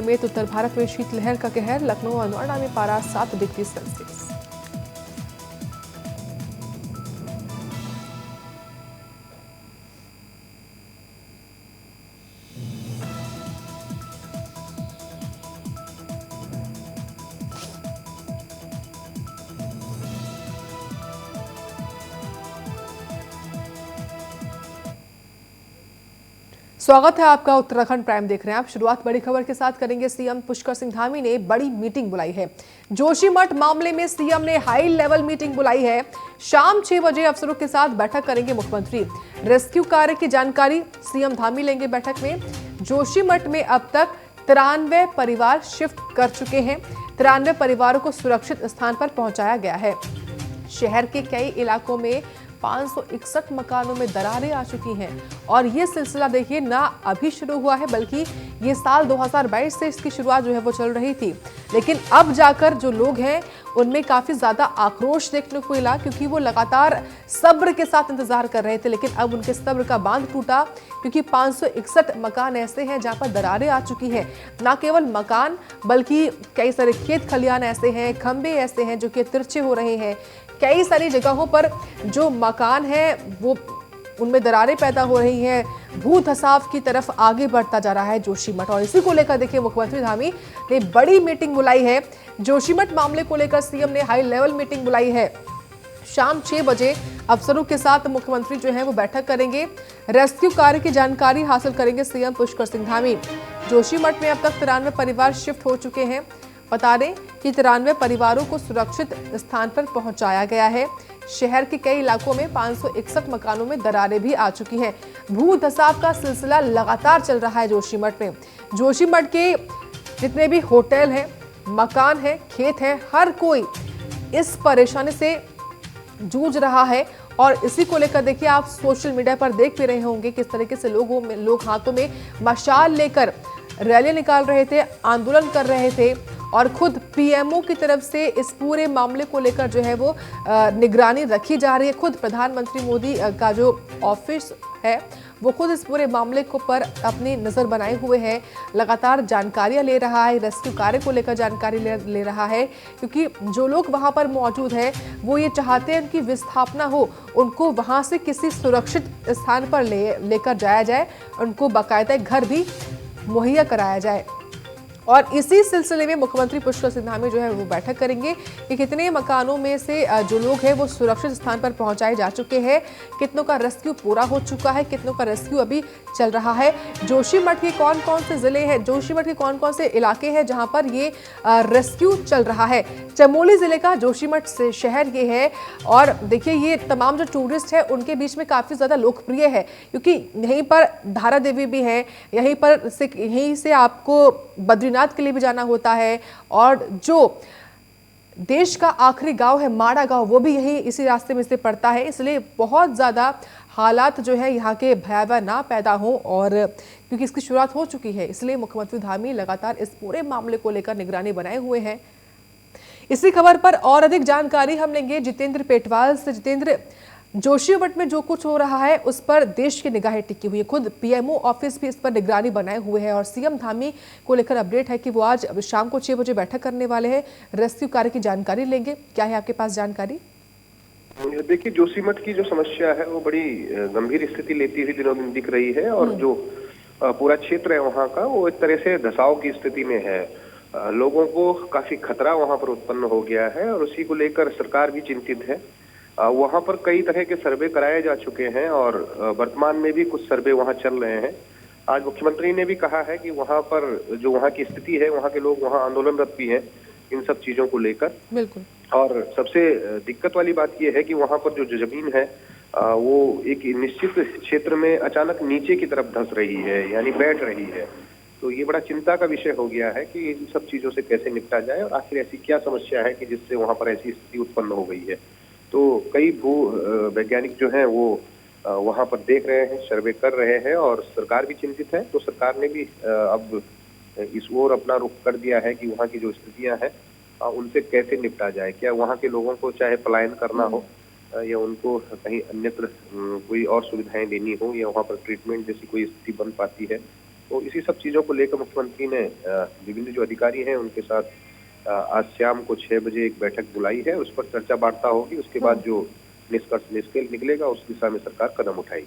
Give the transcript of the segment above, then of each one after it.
समेत उत्तर भारत में शीतलहर का कहर। लखनऊ और नोएडा में पारा 7 डिग्री सेल्सियस। स्वागत है आपका। उत्तराखंड प्राइम देख रहे हैं आप। शुरुआत बड़ी खबर के साथ करेंगे। सीएम पुष्कर सिंह धामी ने बड़ी मीटिंग बुलाई है। जोशीमठ मामले में सीएम ने हाई लेवल मीटिंग बुलाई है। शाम 6 बजे अफसरों के साथ बैठक करेंगे मुख्यमंत्री। रेस्क्यू कार्य की जानकारी सीएम धामी लेंगे बैठक में। जोशीमठ में अब तक 93 परिवार शिफ्ट कर चुके हैं। 93 परिवारों को सुरक्षित स्थान पर पहुंचाया गया है। शहर के कई इलाकों में 561 मकानों में दरारें आ चुकी हैं और ये सिलसिला देखिए ना अभी शुरू हुआ है, बल्कि ये साल 2022 से इसकी शुरुआत जो है वो चल रही थी। लेकिन अब जाकर जो लोग हैं उनमें काफी ज्यादा आक्रोश देखने को मिला, क्योंकि वो लगातार सब्र के साथ इंतजार कर रहे थे। लेकिन अब उनके सब्र का बांध टूटा, क्योंकि 561 मकान ऐसे हैं जहां पर दरारें आ चुकी हैं। ना केवल मकान बल्कि कई सारे खेत खलियान ऐसे हैं, खंबे ऐसे हैं जो कि तिरछे हो रहे हैं। कई सारी जगहों पर जो मकान है वो उनमें दरारें पैदा हो रही हैं। भू धसाव की तरफ आगे बढ़ता जा रहा है जोशीमठ, और इसी को लेकर देखिए मुख्यमंत्री धामी ने बड़ी मीटिंग बुलाई है। जोशीमठ मामले को लेकर सीएम ने हाई लेवल मीटिंग बुलाई है। शाम 6 बजे अफसरों के साथ मुख्यमंत्री जो है वो बैठक करेंगे। रेस्क्यू कार्य की जानकारी हासिल करेंगे सीएम पुष्कर सिंह धामी। जोशीमठ में अब तक 93 परिवार शिफ्ट हो चुके हैं। बता दें कि 93 परिवारों को सुरक्षित स्थान पर पहुंचाया गया है। शहर के कई इलाकों में 561 मकानों में दरारें भी आ चुकी हैं। भू धसाव का सिलसिला लगातार चल रहा है जोशीमठ में। जोशीमठ के जितने भी होटल हैं, मकान हैं, खेत हैं, हर कोई इस परेशानी से जूझ रहा है। और इसी को लेकर देखिए आप सोशल मीडिया पर देख भी रहे होंगे किस तरीके से लोग हाथों में मशाल लेकर रैली निकाल रहे थे, आंदोलन कर रहे थे। और खुद पीएमओ की तरफ से इस पूरे मामले को लेकर जो है वो निगरानी रखी जा रही है। खुद प्रधानमंत्री मोदी का जो ऑफिस है वो खुद इस पूरे मामले को पर अपनी नज़र बनाए हुए है। लगातार जानकारियां ले रहा है, रेस्क्यू कार्य को लेकर जानकारी ले रहा है, क्योंकि जो लोग वहां पर मौजूद हैं वो ये चाहते हैं कि विस्थापना हो, उनको वहां से किसी सुरक्षित स्थान पर लेकर जाया जाए, उनको बाकायदा घर भी मुहैया कराया जाए। और इसी सिलसिले में मुख्यमंत्री पुष्कर सिंह धामी जो है वो बैठक करेंगे कि कितने मकानों में से जो लोग हैं वो सुरक्षित स्थान पर पहुंचाए जा चुके हैं, कितनों का रेस्क्यू पूरा हो चुका है, कितनों का रेस्क्यू अभी चल रहा है। जोशीमठ के कौन कौन से जिले हैं, जोशीमठ के कौन कौन से इलाके हैं जहां पर ये रेस्क्यू चल रहा है। चमोली जिले का जोशीमठ से शहर ये है। और देखिए ये तमाम जो टूरिस्ट है उनके बीच में काफी ज्यादा लोकप्रिय है, क्योंकि यहीं पर धारा देवी भी है, यहीं से आपको बद्रीनाथ के लिए भी जाना होता है। और जो देश का आखिरी गांव है माड़ा गांव, वो भी यही इसी रास्ते में से पड़ता है। इसलिए बहुत ज्यादा हालात जो है यहाँ के भयावह ना पैदा हो, और क्योंकि इसकी शुरुआत हो चुकी है इसलिए मुख्यमंत्री धामी लगातार इस पूरे मामले को लेकर निगरानी बनाए हुए हैं। इसी खबर पर और अधिक जानकारी हम लेंगे जितेंद्र पेटवाल से। जितेंद्र, जोशीमठ में जो कुछ हो रहा है उस पर देश की निगाहें टिकी हुई है। खुद पीएमओ ऑफिस भी इस पर निगरानी बनाए हुए है और सीएम धामी को लेकर अपडेट है कि वो आज शाम को 6 बजे बैठक करने वाले हैं, रेस्क्यू कार्य की जानकारी लेंगे। क्या है आपके पास जानकारी? देखिए, जोशीमठ की जो समस्या है वो बड़ी गंभीर स्थिति लेती हुई दिनों दिन दिख रही है, और जो पूरा क्षेत्र है वहाँ का वो एक तरह से धसाव की स्थिति में है। लोगों को काफी खतरा वहाँ पर उत्पन्न हो गया है और उसी को लेकर सरकार भी चिंतित है। वहाँ पर कई तरह के सर्वे कराए जा चुके हैं और वर्तमान में भी कुछ सर्वे वहाँ चल रहे हैं। आज मुख्यमंत्री ने भी कहा है कि वहाँ पर जो वहाँ की स्थिति है, वहाँ के लोग वहाँ आंदोलनरत भी हैं इन सब चीजों को लेकर। बिल्कुल। और सबसे दिक्कत वाली बात यह है कि वहाँ पर जो जमीन है वो एक निश्चित क्षेत्र में अचानक नीचे की तरफ धंस रही है, यानी बैठ रही है। तो ये बड़ा चिंता का विषय हो गया है कि इन सब चीजों से कैसे निपटा जाए और आखिर ऐसी क्या समस्या है कि जिससे वहाँ पर ऐसी स्थिति उत्पन्न हो गई है। तो कई भू वैज्ञानिक जो हैं वो वहाँ पर देख रहे हैं, सर्वे कर रहे हैं और सरकार भी चिंतित है। तो सरकार ने भी अब इस ओर अपना रुख कर दिया है कि वहाँ की जो स्थितियां हैं उनसे कैसे निपटा जाए। क्या वहाँ के लोगों को चाहे पलायन करना हो या उनको कहीं अन्यत्र कोई और सुविधाएं देनी हो या वहाँ पर ट्रीटमेंट जैसी कोई स्थिति बन पाती है, तो इसी सब चीजों को लेकर मुख्यमंत्री ने विभिन्न जो अधिकारी हैं उनके साथ आज शाम को 6 बजे एक बैठक बुलाई है। उस पर चर्चा वार्ता होगी, उसके बाद जो निष्कर्ष निकलेगा उस दिशा में सरकार कदम उठाएगी।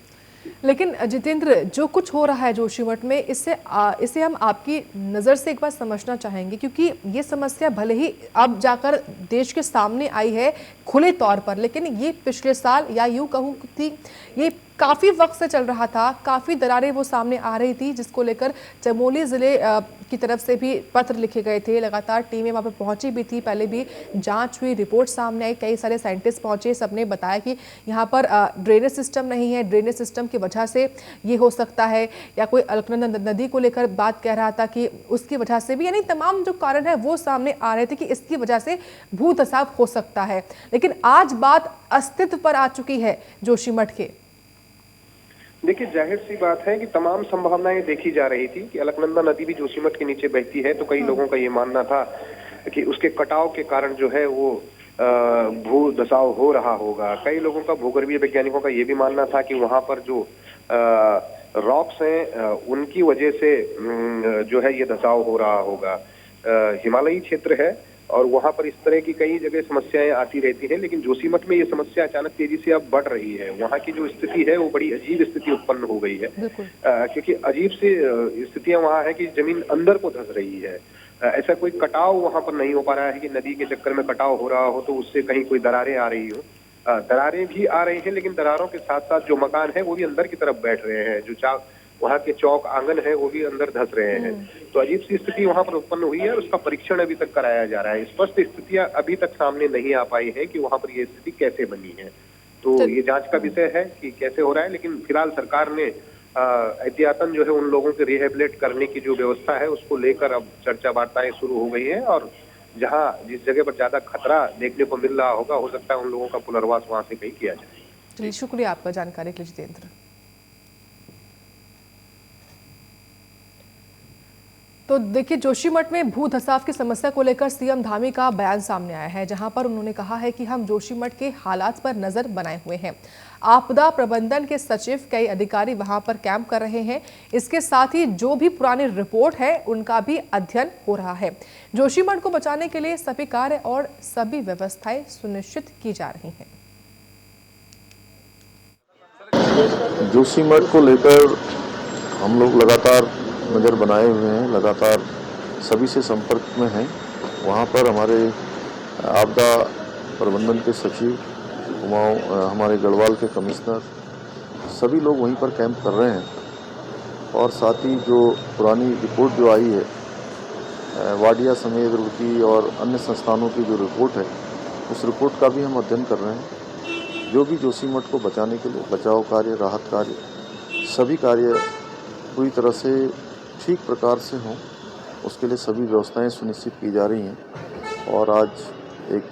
लेकिन जितेंद्र, जो कुछ हो रहा है जोशीमठ में, इसे हम आपकी नज़र से एक बार समझना चाहेंगे, क्योंकि ये समस्या भले ही अब जाकर देश के सामने आई है खुले तौर पर, लेकिन ये पिछले साल या यूं कहूँ थी ये काफ़ी वक्त से चल रहा था। काफ़ी दरारें वो सामने आ रही थी, जिसको लेकर चमोली ज़िले की तरफ से भी पत्र लिखे गए थे। लगातार टीमें वहाँ पर पहुँची भी थी, पहले भी जांच हुई, रिपोर्ट सामने आई, कई सारे साइंटिस्ट पहुँचे, सबने बताया कि यहाँ पर ड्रेनेज सिस्टम नहीं है, ड्रेनेज सिस्टम की वजह से ये हो सकता है, या कोई अलकनंदा नदी को लेकर बात कह रहा था कि उसकी वजह से भी, यानी तमाम जो कारण है वो सामने आ रहे थे कि इसकी वजह से भू धसाव हो सकता है। लेकिन आज बात अस्तित्व पर आ चुकी है जोशीमठ के। देखिए, जाहिर सी बात है कि तमाम संभावनाएं देखी जा रही थी कि अलकनंदा नदी भी जोशीमठ के नीचे बहती है, तो कई लोगों का ये मानना था कि उसके कटाव के कारण जो है वो भू धसाव हो रहा होगा। कई लोगों का, भूगर्भीय वैज्ञानिकों का ये भी मानना था कि वहां पर जो रॉक्स हैं उनकी वजह से जो है ये धसाव हो रहा होगा। हिमालयी क्षेत्र है और वहां पर इस तरह की कई जगह समस्याएं आती रहती हैं, लेकिन जोशीमठ में ये समस्या अचानक तेजी से अब बढ़ रही है। वहां की जो स्थिति है वो बड़ी अजीब स्थिति उत्पन्न हो गई है, क्योंकि अजीब सी स्थितियां वहां है कि जमीन अंदर को धंस रही है। ऐसा कोई कटाव वहां पर नहीं हो पा रहा है कि नदी के चक्कर में कटाव हो रहा हो तो उससे कहीं कोई दरारें आ रही हो। दरारें भी आ रही हैं, लेकिन दरारों के साथ साथ जो मकान है वो भी अंदर की तरफ बैठ रहे हैं, जो वहाँ के चौक आंगन है वो भी अंदर धंस रहे हैं। तो अजीब सी स्थिति वहां पर उत्पन्न हुई है और उसका परीक्षण अभी तक कराया जा रहा है। स्पष्ट स्थितियां अभी तक सामने नहीं आ पाई है कि वहां पर ये स्थिति कैसे बनी है, तो ये जांच का विषय है कि कैसे हो रहा है। लेकिन फिलहाल सरकार ने एहतियातन जो है उन लोगों के रिहेबिलिट करने की जो व्यवस्था है उसको लेकर अब चर्चा वार्ताएं शुरू हो गई है, और जहाँ जिस जगह पर ज्यादा खतरा देखने को मिल रहा होगा, हो सकता है उन लोगों का पुनर्वास वहां से कहीं किया जाए। चलिए, शुक्रिया आपका जानकारी के लिए जितेंद्र। तो देखिए, जोशीमठ में भू धसाव की समस्या को लेकर सीएम धामी का बयान सामने आया है, जहां पर उन्होंने कहा है कि हम जोशीमठ के हालात पर नजर बनाए हुए हैं। आपदा प्रबंधन के सचिव, कई अधिकारी वहां पर कैंप कर रहे हैं। इसके साथ ही जो भी पुरानी रिपोर्ट है उनका भी अध्ययन हो रहा है। जोशीमठ को बचाने के लिए सभी कार्य और सभी व्यवस्थाएं सुनिश्चित की जा रही हैं। जोशीमठ को लेकर हम लोग लगातार नज़र बनाए हुए हैं, लगातार सभी से संपर्क में हैं। वहाँ पर हमारे आपदा प्रबंधन के सचिव, हमारे गढ़वाल के कमिश्नर, सभी लोग वहीं पर कैंप कर रहे हैं। और साथ ही जो पुरानी रिपोर्ट जो आई है, वाडिया समेत रुड़की और अन्य संस्थानों की जो रिपोर्ट है, उस रिपोर्ट का भी हम अध्ययन कर रहे हैं। जो भी जोशीमठ को बचाने के लिए बचाव कार्य, राहत कार्य, सभी कार्य पूरी तरह से ठीक प्रकार से हों, उसके लिए सभी व्यवस्थाएं सुनिश्चित की जा रही हैं। और आज एक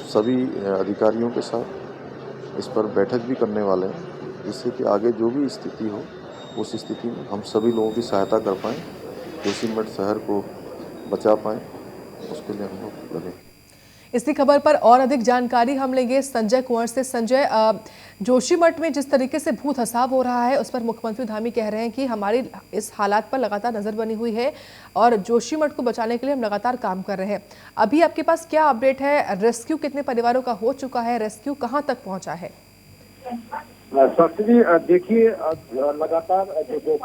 सभी अधिकारियों के साथ इस पर बैठक भी करने वाले हैं, जिससे कि आगे जो भी स्थिति हो उस स्थिति में हम सभी लोगों की सहायता कर पाएँ, जोशीमठ शहर को बचा पाएँ, उसके लिए हम लोग लगे। इसी खबर पर और अधिक जानकारी हम लेंगे संजय कुंवर से। संजय, जोशीमठ में जिस तरीके से भू धसाव हो रहा है उस पर मुख्यमंत्री धामी कह रहे हैं कि हमारी इस हालात पर लगातार नजर बनी हुई है और जोशीमठ को बचाने के लिए हम लगातार काम कर रहे हैं। अभी आपके पास क्या अपडेट है? रेस्क्यू कितने परिवारों का हो चुका है? रेस्क्यू कहां तक पहुंचा है? साक्षी जी, देखिए, लगातार जो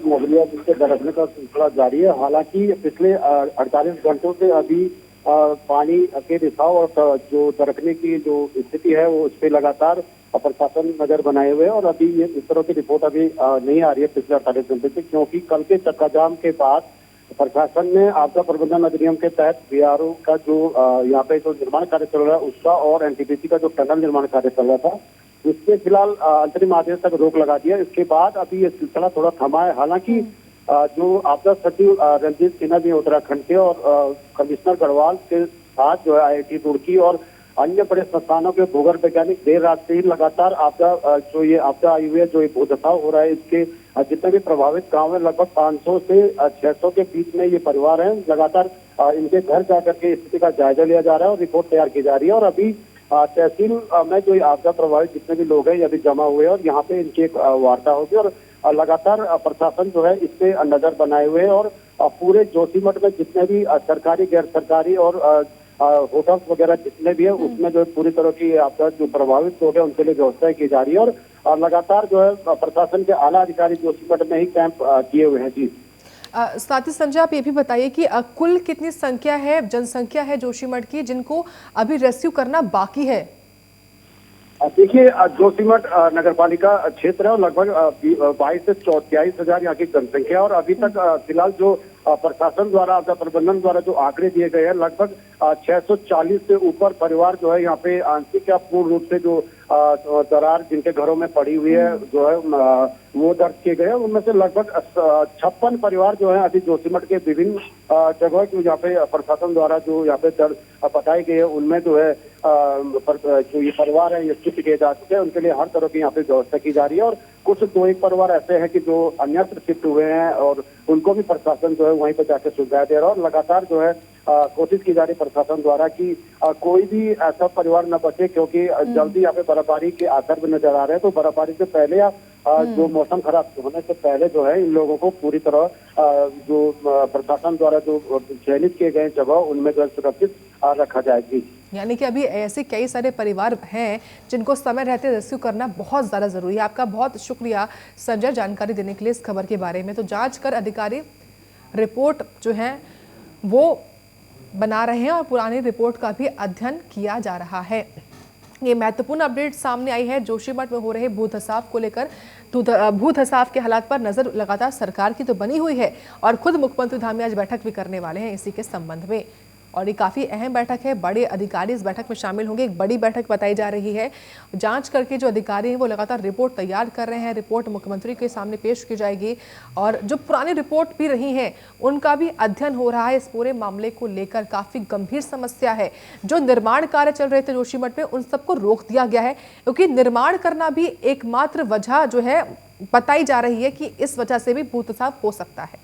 मोहलिया जिसके दरकने का सिलसिला जारी है। हालांकि पिछले 48 घंटों से अभी पानी के रिसाव और जो दरकने की जो स्थिति है वो उस पर लगातार प्रशासन नजर बनाए हुए है। और अभी ये इस तरह की रिपोर्ट अभी नहीं आ रही है पिछले 48 घंटे से, क्योंकि कल के चक्का जाम के बाद प्रशासन ने आपदा प्रबंधन अधिनियम के तहत बीआरओ का जो यहाँ पे जो निर्माण कार्य चल रहा है उसका और एनटीपीसी का जो टनल निर्माण कार्य चल रहा था उसके फिलहाल अंतरिम आदेश तक रोक लगा दिया। इसके बाद अभी ये सिलसिला थोड़ा थमा है। हालांकि जो आपदा सचिव रंजीत सिन्हा जी उत्तराखंड के और कमिश्नर गढ़वाल के साथ जो है IIT रुड़की और अन्य बड़े संस्थानों के भूगर्भ वैज्ञानिक देर रात से ही लगातार आपदा जो ये आपदा आई हुई है, जो ये भू धसाव हो रहा है, इसके जितने भी प्रभावित गांव है लगभग 500 से 600 के बीच में ये परिवार हैं। लगातार इनके घर जाकर के स्थिति का जायजा लिया जा रहा है और रिपोर्ट तैयार की जा रही है। और अभी तहसील में जो आपदा प्रभावित जितने भी लोग हैं ये अभी जमा हुए हैं और यहाँ पे इनकी एक वार्ता होगी और लगातार प्रशासन जो है इस पे नजर बनाए हुए है और पूरे जोशीमठ में जितने भी सरकारी गैर सरकारी और होटल्स वगैरह जितने भी है उसमें जो है पूरी तरह की आपका जो प्रभावित लोग है उनके लिए व्यवस्थाएं की जा रही है और लगातार जो है प्रशासन के आला अधिकारी जोशीमठ में ही कैंप किए हुए हैं। जी साथ ही संजय, आप ये भी बताइए कि कुल कितनी संख्या है, जनसंख्या है जोशीमठ की जिनको अभी रेस्क्यू करना बाकी है? देखिए जोशीमठ नगर पालिका क्षेत्र है और लगभग 22 से 23 हजार यहाँ की जनसंख्या और अभी तक फिलहाल जो प्रशासन द्वारा आपदा प्रबंधन द्वारा जो आंकड़े दिए गए हैं लगभग 640 से ऊपर परिवार जो है यहाँ पे आंशिक या पूर्ण रूप से जो दरार जिनके घरों में पड़ी हुई है जो है वो दर्ज किए गए हैं। उनमें से लगभग 56 परिवार जो है अभी जोशीमठ के विभिन्न जगहों की यहाँ पे प्रशासन द्वारा जो यहाँ पे दर्ज बताई गई है उनमें जो है जो ये परिवार है ये शिफ्ट किए जा चुके हैं। उनके लिए हर तरह की यहाँ पे व्यवस्था की जा रही है और कुछ 2-1 परिवार ऐसे हैं कि जो अन्यत्र शिफ्ट हुए हैं और उनको भी प्रशासन जो है वहीं पर जाकर सुविधाएं दे रहा है और लगातार जो है कोशिश की जा रही प्रशासन द्वारा कि कोई भी ऐसा परिवार न बचे क्योंकि जल्दी यहाँ पे बर्फबारी के आसार भी नजर आ रहे हैं। तो बर्फबारी से पहले या जो मौसम खराब होने से पहले जो है इन लोगों को पूरी तरह जो प्रशासन द्वारा जो चयनित किए गए जगह उनमें जो है सुरक्षित रखा जाएगी। यानी कि अभी ऐसे कई सारे परिवार हैं जिनको समय रहते रेस्क्यू करना बहुत ज़्यादा ज़रूरी है। आपका बहुत शुक्रिया संजय जानकारी देने के लिए इस खबर के बारे में। तो जांच कर अधिकारी रिपोर्ट जो है वो बना रहे हैं और पुरानी रिपोर्ट का भी अध्ययन किया जा रहा है। ये महत्वपूर्ण अपडेट सामने आई है जोशीमठ में हो रहे भू धसाव को लेकर। भू धसाव के हालात पर नजर लगातार सरकार की तो बनी हुई है और खुद मुख्यमंत्री धामी आज बैठक भी करने वाले हैं इसी के संबंध में और ये काफ़ी अहम बैठक है। बड़े अधिकारी इस बैठक में शामिल होंगे। एक बड़ी बैठक बताई जा रही है। जांच करके जो अधिकारी हैं वो लगातार रिपोर्ट तैयार कर रहे हैं। रिपोर्ट मुख्यमंत्री के सामने पेश की जाएगी और जो पुरानी रिपोर्ट भी रही हैं उनका भी अध्ययन हो रहा है। इस पूरे मामले को लेकर काफ़ी गंभीर समस्या है। जो निर्माण कार्य चल रहे थे जोशीमठ में उन सबको रोक दिया गया है क्योंकि निर्माण करना भी एकमात्र वजह जो है बताई जा रही है कि इस वजह से भी भू धसाव हो सकता है।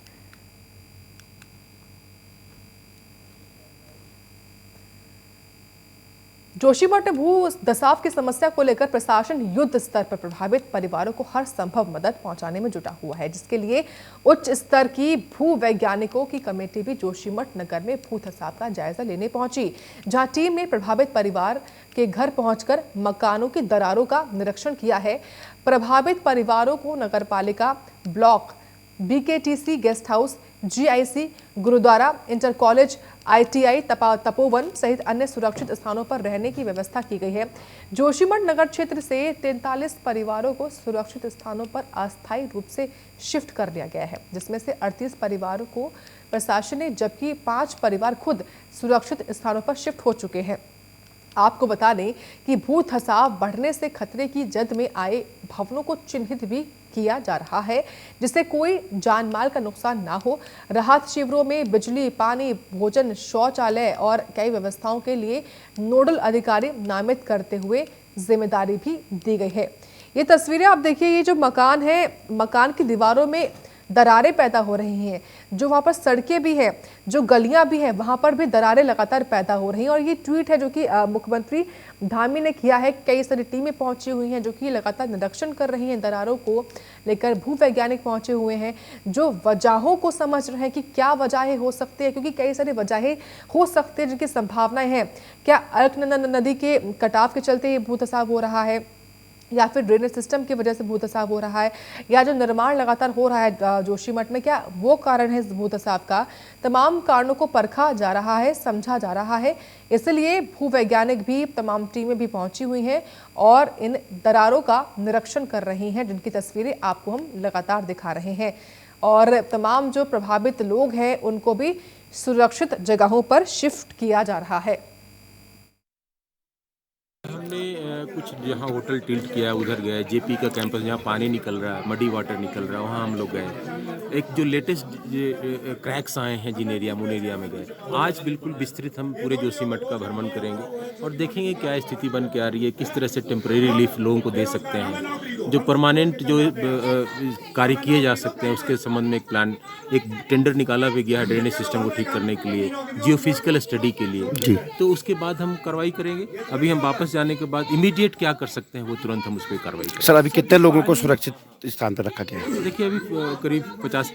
जोशीमठ में भू धसाव की समस्या को लेकर प्रशासन युद्ध स्तर पर प्रभावित परिवारों को हर संभव मदद पहुंचाने में जुटा हुआ है, जिसके लिए उच्च स्तर की भू वैज्ञानिकों की कमेटी भी जोशीमठ नगर में भू धसाव का जायजा लेने पहुंची, जहां टीम ने प्रभावित परिवार के घर पहुंचकर मकानों की दरारों का निरीक्षण किया है। प्रभावित परिवारों को नगरपालिका block, BKTC guest house, GIC, gurdwara, inter college, ITI, Tapovan सहित अन्य सुरक्षित स्थानों पर रहने की व्यवस्था की गई है। जोशीमठ नगर क्षेत्र से 43 परिवारों को सुरक्षित स्थानों पर अस्थायी रूप से शिफ्ट कर दिया गया है, जिसमें से 38 परिवारों को प्रशासन ने, जबकि 5 परिवार खुद सुरक्षित स्थानों पर शिफ्ट हो चुके हैं। आपको बता दें कि भू धसाव बढ़ने से खतरे की जद में आए भवनों को चिन्हित भी किया जा रहा है, जिससे कोई जानमाल का नुकसान ना हो। राहत शिविरों में बिजली, पानी, भोजन, शौचालय और कई व्यवस्थाओं के लिए नोडल अधिकारी नामित करते हुए जिम्मेदारी भी दी गई है। ये तस्वीरें आप देखिए, ये जो मकान है, मकान की दीवारों में दरारें पैदा हो रही हैं, जो वहाँ पर सड़कें भी हैं, जो गलियां भी हैं, वहाँ पर भी दरारें लगातार पैदा हो रही हैं। और ये ट्वीट है जो कि मुख्यमंत्री धामी ने किया है। कई सारी टीमें पहुंची हुई हैं जो कि लगातार निरीक्षण कर रही हैं। दरारों को लेकर भू वैज्ञानिक पहुंचे हुए हैं जो वजहों को समझ रहे हैं कि क्या वजहें हो सकती है, क्योंकि कई सारी वजहें हो सकती है जिनकी संभावनाएं हैं। क्या अलकनंदा नदी के कटाव के चलते ये भू धसाव हो रहा है, या फिर ड्रेनेज सिस्टम की वजह से भू धसाव हो रहा है, या जो निर्माण लगातार हो रहा है जोशीमठ में, क्या वो कारण है इस भू धसाव का। तमाम कारणों को परखा जा रहा है, समझा जा रहा है। इसलिए भू वैज्ञानिक भी, तमाम टीमें भी पहुंची हुई हैं और इन दरारों का निरीक्षण कर रही हैं, जिनकी तस्वीरें आपको हम लगातार दिखा रहे हैं। और तमाम जो प्रभावित लोग हैं उनको भी सुरक्षित जगहों पर शिफ्ट किया जा रहा है। हमने कुछ जहाँ होटल टिल्ट किया उधर गए, जेपी का कैंपस जहाँ पानी निकल रहा है, मडी वाटर निकल रहा है, वहाँ हम लोग गए। एक जो लेटेस्ट क्रैक्स आए हैं जिन एरिया मुनेरिया में गए। आज बिल्कुल विस्तृत हम पूरे जोशीमठ का भ्रमण करेंगे और देखेंगे क्या स्थिति बन के आ रही है, किस तरह से टेम्परेरी रिलीफ लोगों को दे सकते हैं, जो परमानेंट जो कार्य किए जा सकते हैं उसके संबंध में एक प्लान, एक टेंडर निकाला भी गया है ड्रेनेज सिस्टम को ठीक करने के लिए, जियोफिजिकल स्टडी के लिए जी। तो उसके बाद हम कार्रवाई करेंगे। अभी हम वापस जाने के बाद इमीडिएट क्या कर सकते हैं वो तुरंत हम उस पर कार्रवाई करेंगे। सर अभी कितने लोगों को सुरक्षित स्थान पर रखा गया है? देखिए अभी करीब 50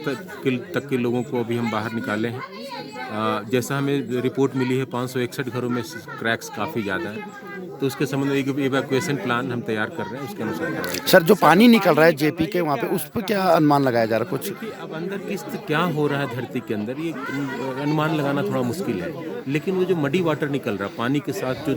तक के लोगों को अभी हम बाहर निकाले हैं। जैसा हमें रिपोर्ट मिली है 561 घरों में क्रैक्स काफ़ी ज़्यादा है, तो उसके संबंध में एक इवैक्यूएशन प्लान हम तैयार कर रहे हैं, उसके अनुसार कार्रवाई सर, जो पानी निकल रहा है जेपी के वहाँ पे, उस पर क्या अनुमान लगाया जा रहा है कुछ? देखिए अब अंदर क्या हो रहा है धरती के अंदर, ये अनुमान लगाना थोड़ा मुश्किल है, लेकिन वो जो मडी वाटर निकल रहा है, पानी के साथ जो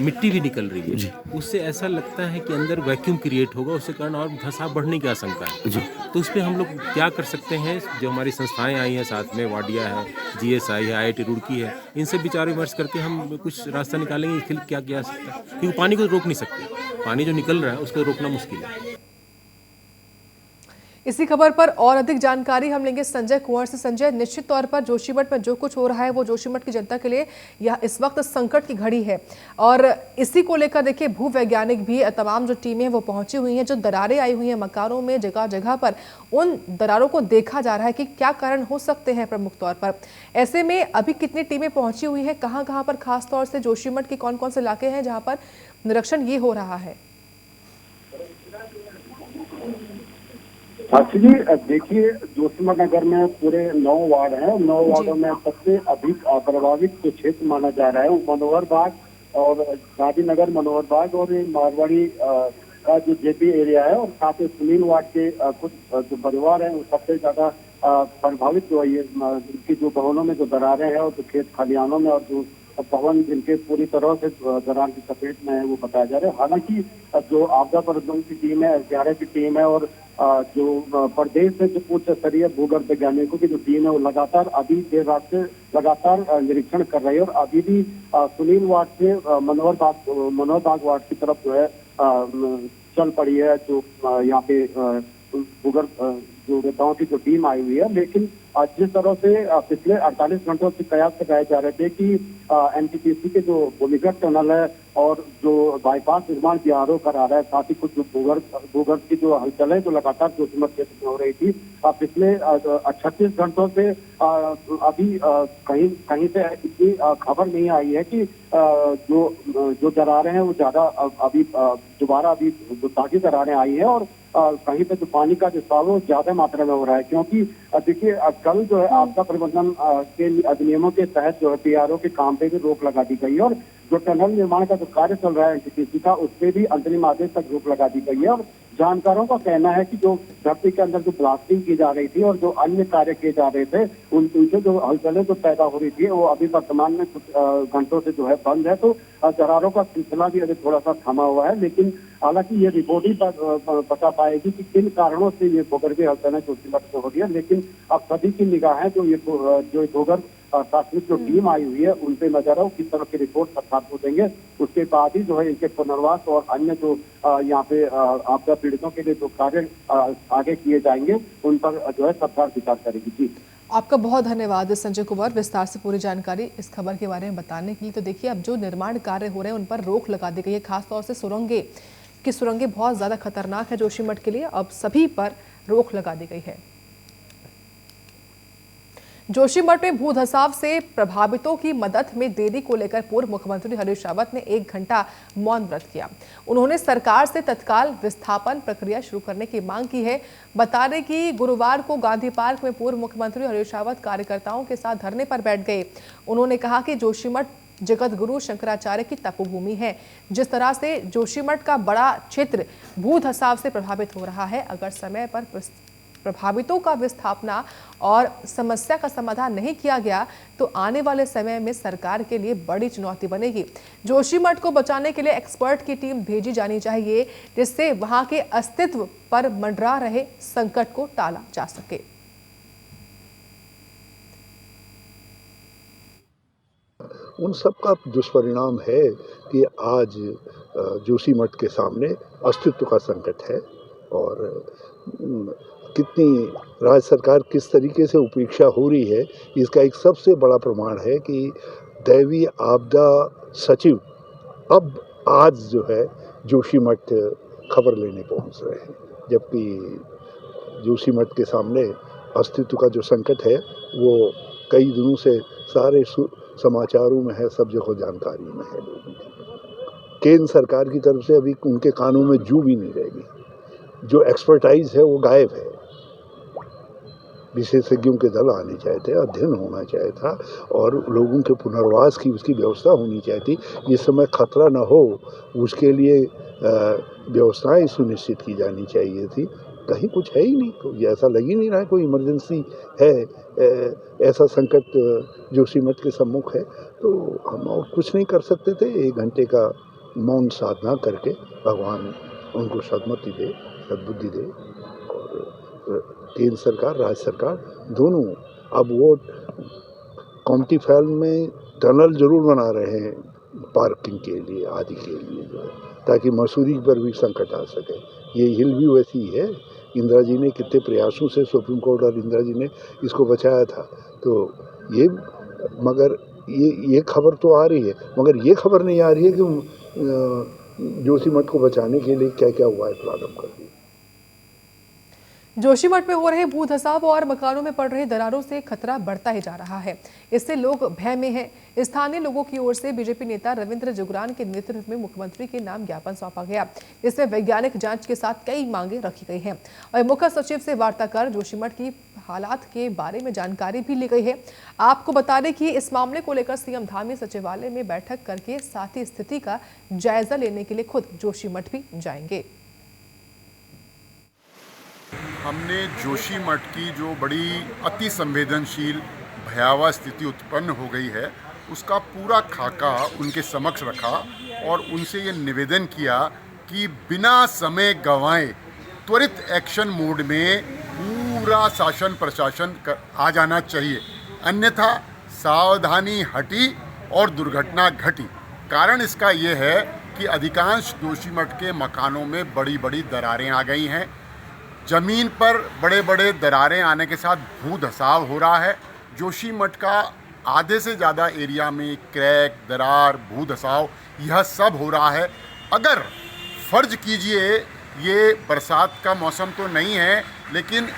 मिट्टी भी निकल रही है, उससे ऐसा लगता है कि अंदर वैक्यूम क्रिएट होगा, उसके कारण और धंसाव बढ़ने की आशंका है। तो उस पर हम लोग क्या कर सकते हैं, जो हमारी संस्थाएं आई हैं साथ में, वाडिया है, GSI है, IIT रुड़की है, इनसे विचार विमर्श करके हम कुछ रास्ता निकालेंगे कि क्या किया सकता है, क्योंकि पानी को रोक नहीं सकते, पानी जो निकल रहा है उसको रोकना मुश्किल है। इसी खबर पर और अधिक जानकारी हम लेंगे संजय कुंवर से। संजय, निश्चित तौर पर जोशीमठ में जो कुछ हो रहा है वो जोशीमठ की जनता के लिए यह इस वक्त संकट की घड़ी है, और इसी को लेकर देखिए भूवैज्ञानिक भी, तमाम जो टीमें वो पहुंची हुई हैं, जो दरारें आई हुई हैं मकानों में जगह जगह पर, उन दरारों को देखा जा रहा है कि क्या कारण हो सकते हैं प्रमुख तौर पर। ऐसे में अभी कितनी टीमें पहुंची हुई हैं, कहाँ कहाँ पर खासतौर से जोशीमठ के कौन कौन से इलाके हैं जहाँ पर निरीक्षण ये हो रहा है? जी देखिए, जोशीमठ नगर में पूरे 9 वार्ड हैं। 9 वार्डों में सबसे अधिक प्रभावित जो क्षेत्र माना जा रहा है वो मनोहर बाग और गांधी नगर, मनोहर बाग और मारवाड़ी का जो जेपी एरिया है, और साथ ही सुनील वार्ड के कुछ जो परिवार हैं वो सबसे ज्यादा प्रभावित जो है। इनकी जो भवनों में जो दरारें हैं और जो खेत खलिहानों में और जो भवन जिनके पूरी तरह से दरार की चपेट में है वो बताया जा रहा है। हालांकि जो आपदा प्रबंधन की टीम है, SDRF की टीम है, और जो प्रदेश से जो उच्च स्तरीय भूगर्भ वैज्ञानिकों की जो टीम है वो लगातार अभी देर रात से लगातार निरीक्षण कर रही है, और अभी भी सुनील वार्ड से मनोहर बाग वार्ड की तरफ जो है चल पड़ी है। जो यहाँ पे भूगर्भ जो नेताओं की जो टीम आई हुई है, लेकिन जिस तरह से पिछले 48 घंटों से कयास लगाए जा रहे थे कि NTPC के जो भूमिगत टनल है और जो बाईपास निर्माण BRO करा रहा है, साथ ही कुछ जो भूगर्भ की जो हलचल है जो लगातार जोशीमठ क्षेत्र में हो रही थी, पिछले 36 घंटों से अभी कहीं से इतनी खबर नहीं आई है कि जो दरारें हैं वो ज्यादा अभी दोबारा अभी जो ताजी दरारें आई हैं, और कहीं पे जो पानी का रिसाव है ज्यादा मात्रा में हो रहा है। क्योंकि देखिए कल जो है आपदा प्रबंधन के अधिनियमों के तहत जो है PRO के काम पे भी रोक लगा दी गई है, और जो टनल निर्माण का जो कार्य चल रहा है NTPC का, उस पर भी अंतरिम आदेश तक रोक लगा दी गई है। और जानकारों का कहना है कि जो धरती के अंदर जो ब्लास्टिंग की जा रही थी और जो अन्य कार्य किए जा रहे थे, उनसे जो हलचलें जो पैदा हो रही थी वो अभी वर्तमान में कुछ घंटों से जो है बंद है। तो दरारों का सिलसिला भी अभी थोड़ा सा थमा हुआ है, लेकिन हालांकि ये रिपोर्ट ही बता पाएगी कि किन कारणों से ये भूगर्भीय हलचलें जोशीमठ में हो रही है। लेकिन अब सभी की निगाहें जो भूगर्भ प्राथमिक जो टीम आई हुई है उन पे नजर है, किस तरह की रिपोर्ट सरकार को देंगे, उसके बाद ही जो है इनके पुनर्वास और अन्य जो यहाँ पे आपदा पीड़ितों के लिए जो कार्य आगे किए जाएंगे उन पर जो है सरकार विचार करेगी। जी, आपका बहुत धन्यवाद संजय कुंवर, विस्तार से पूरी जानकारी इस खबर के बारे में बताने के लिए। तो देखिए अब जो निर्माण कार्य हो रहे हैं उन पर रोक लगा दी गई है, खासतौर से सुरंगें बहुत ज्यादा खतरनाक है जोशीमठ के लिए, अब सभी पर रोक लगा दी गई है। जोशीमठ में भूधसाव से प्रभावितों की मदद में देरी को लेकर पूर्व मुख्यमंत्री हरीश रावत ने 1 घंटा मौन व्रत किया। उन्होंने सरकार से तत्काल विस्थापन प्रक्रिया शुरू करने की मांग की है। बता दें कि गुरुवार को गांधी पार्क में पूर्व मुख्यमंत्री हरीश रावत कार्यकर्ताओं के साथ धरने पर बैठ गए। उन्होंने कहा कि जोशीमठ जगत गुरु शंकराचार्य की तपोभूमि है। जिस तरह से जोशीमठ का बड़ा क्षेत्र भूधसाव से प्रभावित हो रहा है, अगर समय पर प्रभावितों का विस्थापना और समस्या का समाधान नहीं किया गया तो आने वाले समय में सरकार के लिए बड़ी चुनौती बनेगी। जोशीमठ को बचाने के लिए एक्सपर्ट की टीम भेजी जानी चाहिए, जिससे वहां के अस्तित्व पर मंडरा रहे संकट को टाला जा सके। उन सब का दुष्परिणाम है कि आज जोशीमठ के सामने अस्तित्व का संकट है, और कितनी राज्य सरकार किस तरीके से उपेक्षा हो रही है इसका एक सबसे बड़ा प्रमाण है कि दैवीय आपदा सचिव अब आज जो है जोशीमठ खबर लेने पहुंच रहे हैं, जबकि जोशीमठ के सामने अस्तित्व का जो संकट है वो कई दिनों से सारे समाचारों में है, सब जगह जानकारी में है लोगों की। केंद्र सरकार की तरफ से अभी उनके कानों में जू भी नहीं रहेगी। जो एक्सपर्टाइज है वो गायब है। विशेषज्ञों के दल आने चाहिए थे, अध्ययन होना चाहिए था और लोगों के पुनर्वास की उसकी व्यवस्था होनी चाहिए थी। इस समय खतरा न हो उसके लिए व्यवस्थाएं सुनिश्चित की जानी चाहिए थी। कहीं कुछ है ही नहीं, तो ऐसा लग ही नहीं रहा है कोई इमरजेंसी है। ऐसा संकट जोशीमठ के सम्मुख है, तो हम और कुछ नहीं कर सकते थे। 1 घंटे का मौन साधना करके भगवान उनको सद्मति दे, सद्बुद्धि दे। और केंद्र सरकार, राज्य सरकार दोनों अब वो कॉम्टी फैल में टनल जरूर बना रहे हैं पार्किंग के लिए आदि के लिए जो है, ताकि मसूरी पर भी संकट आ सके। ये हिल भी वैसी है। इंदिरा जी ने कितने प्रयासों से, सुप्रीम कोर्ट और इंदिरा जी ने इसको बचाया था। तो ये मगर ये खबर तो आ रही है, मगर ये खबर नहीं आ रही है कि जोशीमठ को बचाने के लिए क्या क्या उपाय प्रारंभ कर दिए। जोशीमठ में हो रहे भू धसाव और मकानों में पड़ रहे दरारों से खतरा बढ़ता ही जा रहा है। इससे लोग भय में हैं। स्थानीय लोगों की ओर से बीजेपी नेता रविंद्र जुगरान के नेतृत्व में मुख्यमंत्री के नाम ज्ञापन सौंपा गया, जिसमें वैज्ञानिक जांच के साथ कई मांगे रखी गई हैं और मुख्य सचिव से वार्ता कर जोशीमठ की हालात के बारे में जानकारी भी ली गई है। आपको बता दें कि इस मामले को लेकर सीएम धामी सचिवालय में बैठक करके साथ ही स्थिति का जायजा लेने के लिए खुद जोशीमठ भी जाएंगे। हमने जोशीमठ की जो बड़ी अति संवेदनशील भयावह स्थिति उत्पन्न हो गई है उसका पूरा खाका उनके समक्ष रखा और उनसे ये निवेदन किया कि बिना समय गंवाए त्वरित एक्शन मोड में पूरा शासन प्रशासन आ जाना चाहिए, अन्यथा सावधानी हटी और दुर्घटना घटी। कारण इसका ये है कि अधिकांश जोशीमठ के मकानों में बड़ी बड़ी दरारें आ गई हैं। ज़मीन पर बड़े बड़े दरारें आने के साथ भू धसाव हो रहा है। जोशीमठ का आधे से ज़्यादा एरिया में क्रैक, दरार, भू धसाव यह सब हो रहा है। अगर फ़र्ज कीजिए ये बरसात का मौसम तो नहीं है, लेकिन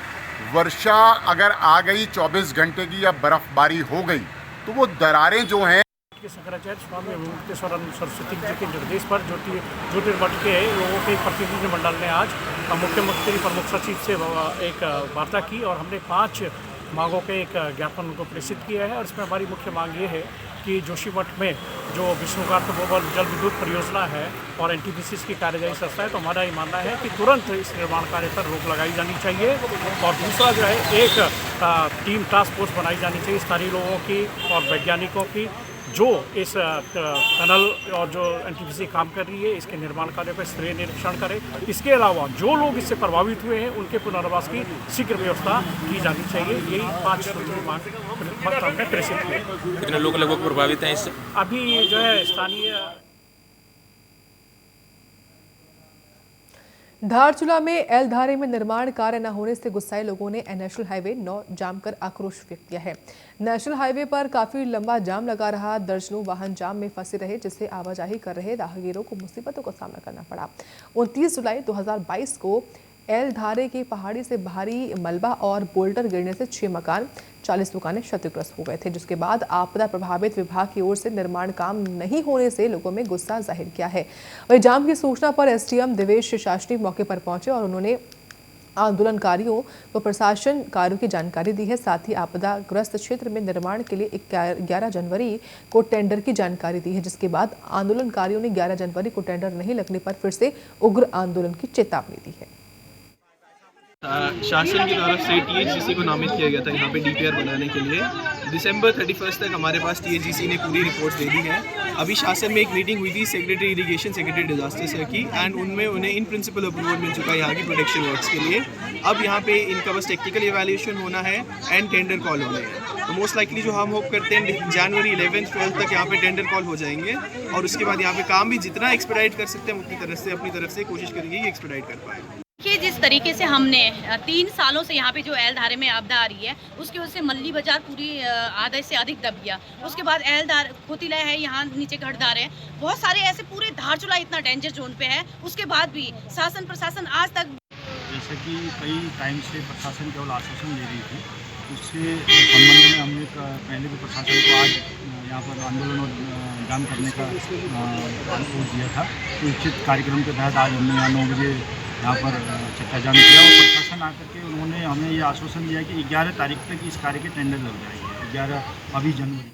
वर्षा अगर आ गई 24 घंटे की या बर्फ़बारी हो गई तो वो दरारें जो हैं शंकराचार्य स्वामी मुक्तेश्वर सरस्वती जी के निर्देश पर ज्योतिर्मठ के लोगों के प्रतिनिधि मंडल ने आज मुख्यमंत्री प्रमुख सचिव से एक वार्ता की और हमने 5 मांगों के एक ज्ञापन उनको प्रेषित किया है। और इसमें हमारी मुख्य मांग ये है कि जोशीमठ में जो विष्णुकांत बोबल जल विद्युत परियोजना है और एनटीपीसी की कार्यदायी संस्था है, तो हमारा ये मानना है कि तुरंत इस निर्माण कार्य पर रोक लगाई जानी चाहिए। और दूसरा जो है एक टीम टास्क फोर्स बनाई जानी चाहिए स्थानीय लोगों की और वैज्ञानिकों की, जो इस टनल और जो एनटीपीसी काम कर रही है इसके निर्माण कार्य पर स्तरीय निरीक्षण करे। इसके अलावा जो लोग इससे प्रभावित हुए हैं उनके पुनर्वास की शीघ्र व्यवस्था की जानी चाहिए। यही 5 मांग पत्र में प्रेषित हुए। कितने लोग लगभग प्रभावित हैं इससे? अभी जो है स्थानीय धारचूला में एलधारे में निर्माण कार्य न होने से गुस्साए लोगों ने नेशनल हाईवे 9 जाम कर आक्रोश व्यक्त किया है। नेशनल हाईवे पर काफी लंबा जाम लगा रहा। दर्जनों वाहन जाम में फंसे रहे, जिससे आवाजाही कर रहे राहगीरों को मुसीबतों का सामना करना पड़ा। 29 जुलाई 2022 को एलधारे की पहाड़ी से भारी मलबा और बोल्डर गिरने से 6 मकान, 40 दुकानें क्षतिग्रस्त हो गए थे, जिसके बाद आपदा प्रभावित विभाग की ओर से निर्माण काम नहीं होने से लोगों में गुस्सा जाहिर किया है। वही जाम की सूचना पर एसडीएम देवेश शास्त्री मौके पर पहुंचे और उन्होंने आंदोलनकारियों व प्रशासन कार्यों की जानकारी दी है। साथ ही आपदाग्रस्त क्षेत्र में निर्माण के लिए 11 जनवरी को टेंडर की जानकारी दी है, जिसके बाद आंदोलनकारियों ने 11 जनवरी को टेंडर नहीं लगने पर फिर से उग्र आंदोलन की चेतावनी दी है। शासन की तरफ से टीएचजीसी को नामित किया गया था यहाँ पे डीपीआर बनाने के लिए। दिसंबर 31 तक हमारे पास टीएचजीसी ने पूरी रिपोर्ट्स दे दी है। अभी शासन में एक मीटिंग हुई थी secretary irrigation, secretary disaster sir की, एंड उनमें उन्हें इन प्रिंसिपल अप्रूवल मिल चुका है यहाँ की प्रोटेक्शन वर्क्स के लिए। अब यहाँ पे इनका बस टेक्निकल इवैल्यूएशन होना है एंड टेंडर कॉल होने हैं। तो मोस्ट लाइकली जो हम होप करते हैं जनवरी 11-12 तक यहाँ पे टेंडर कॉल हो जाएंगे और उसके बाद यहाँ पे काम भी जितना एक्सपेडाइट कर सकते हैं अपनी तरफ से कोशिश करेंगे ये एक्सपेडाइट कर पाए। कि जिस तरीके से हमने 3 सालों से यहाँ पे जो एलधारे में आपदा आ रही है उसकी वजह से मल्ली बाजार पूरी आधे से अधिक दब गया। उसके बाद एलधार खोतिला है, यहाँ नीचे घटदार है, बहुत सारे ऐसे पूरे धारचूला इतना डेंजर जोन पे है। उसके बाद भी शासन प्रशासन आज तक, जैसे कि कई टाइम से प्रशासन केवल आश्वासन दे रही थी, उससे संबंध में हमने पहले भी प्रशासन को आज यहाँ पर आंदोलन और जाम करने का अनुरोध दिया था। तो उचित कार्यक्रम के तहत आज हमने यहाँ 9 बजे यहाँ पर चक्काजाम किया और प्रशासन आकर के उन्होंने हमें ये आश्वासन दिया कि 11 तारीख तक इस कार्य के टेंडर लग जाएंगे, 22 जनवरी।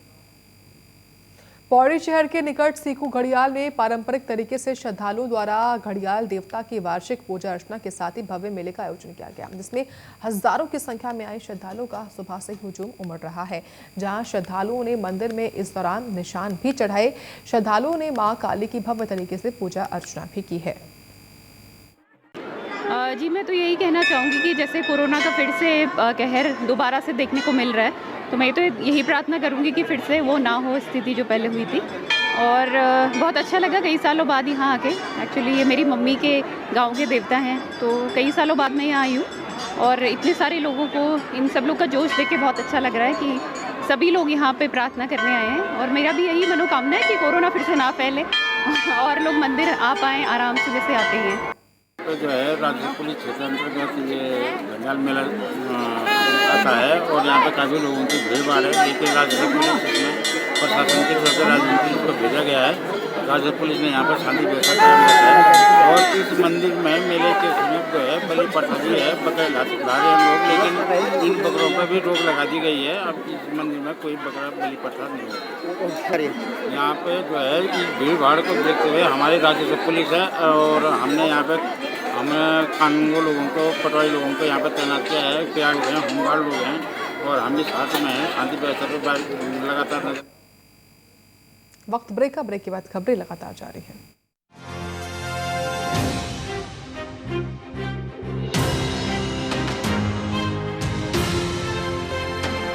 पौड़ी शहर के निकट सीकू घड़ियाल में पारंपरिक तरीके से श्रद्धालुओं द्वारा घड़ियाल देवता की वार्षिक पूजा अर्चना के साथ ही भव्य मेले का आयोजन किया गया, जिसमें हजारों की संख्या में आए श्रद्धालुओं का सुबह से हुजूम उमड़ रहा है। जहां श्रद्धालुओं ने मंदिर में इस दौरान निशान भी चढ़ाए। श्रद्धालुओं ने मां काली की भव्य तरीके से पूजा अर्चना भी की है। जी मैं तो यही कहना चाहूँगी कि जैसे कोरोना का फिर से कहर दोबारा से देखने को मिल रहा है, तो मैं तो यही प्रार्थना करूँगी कि फिर से वो ना हो स्थिति जो पहले हुई थी। और बहुत अच्छा लगा कई सालों बाद यहाँ आके। एक्चुअली ये मेरी मम्मी के गांव के देवता हैं, तो कई सालों बाद मैं यहाँ आई हूँ और इतने सारे लोगों को, इन सब लोग का जोश देख के बहुत अच्छा लग रहा है कि सभी लोग यहाँ पे प्रार्थना करने आए हैं। और मेरा भी यही मनोकामना है कि कोरोना फिर से ना फैले और लोग मंदिर आ पाएँ आराम से जैसे आते हैं। तो जो है राज्य पुलिस क्षेत्र अंतर्गत ये घड़ियाल मेला आता है और यहाँ पे काफ़ी लोगों की भीड़ भाड़ है, लेकिन राज्य पुलिस में प्रशासन की तरफ से राज्य पुलिस को भेजा गया है। राज्य पुलिस ने यहाँ पर शांति व्यवस्था कायम रखा है और इस मंदिर में मेले के समय जो है बलि प्रसादी है, बकरे ला रहे हैं लोग, लेकिन इन बकरों पर भी रोक लगा दी गई है। अब इस मंदिर में कोई बकरा बलि प्रसाद नहीं होगा। यहाँ पे जो है इस भीड़ भाड़ को देखते हुए हमारी राज्य पुलिस है और हमने यहाँ पे कानूनी लोगों को, पटवारी लोगों को यहाँ पर तैनात किया है। प्यार लोग हैं, होमगार्ड लोग हैं और हम भी साथ में हैं। शांति व्यवस्था पर लगातार वक्त ब्रेक के बाद खबरें लगातार जारी हैं।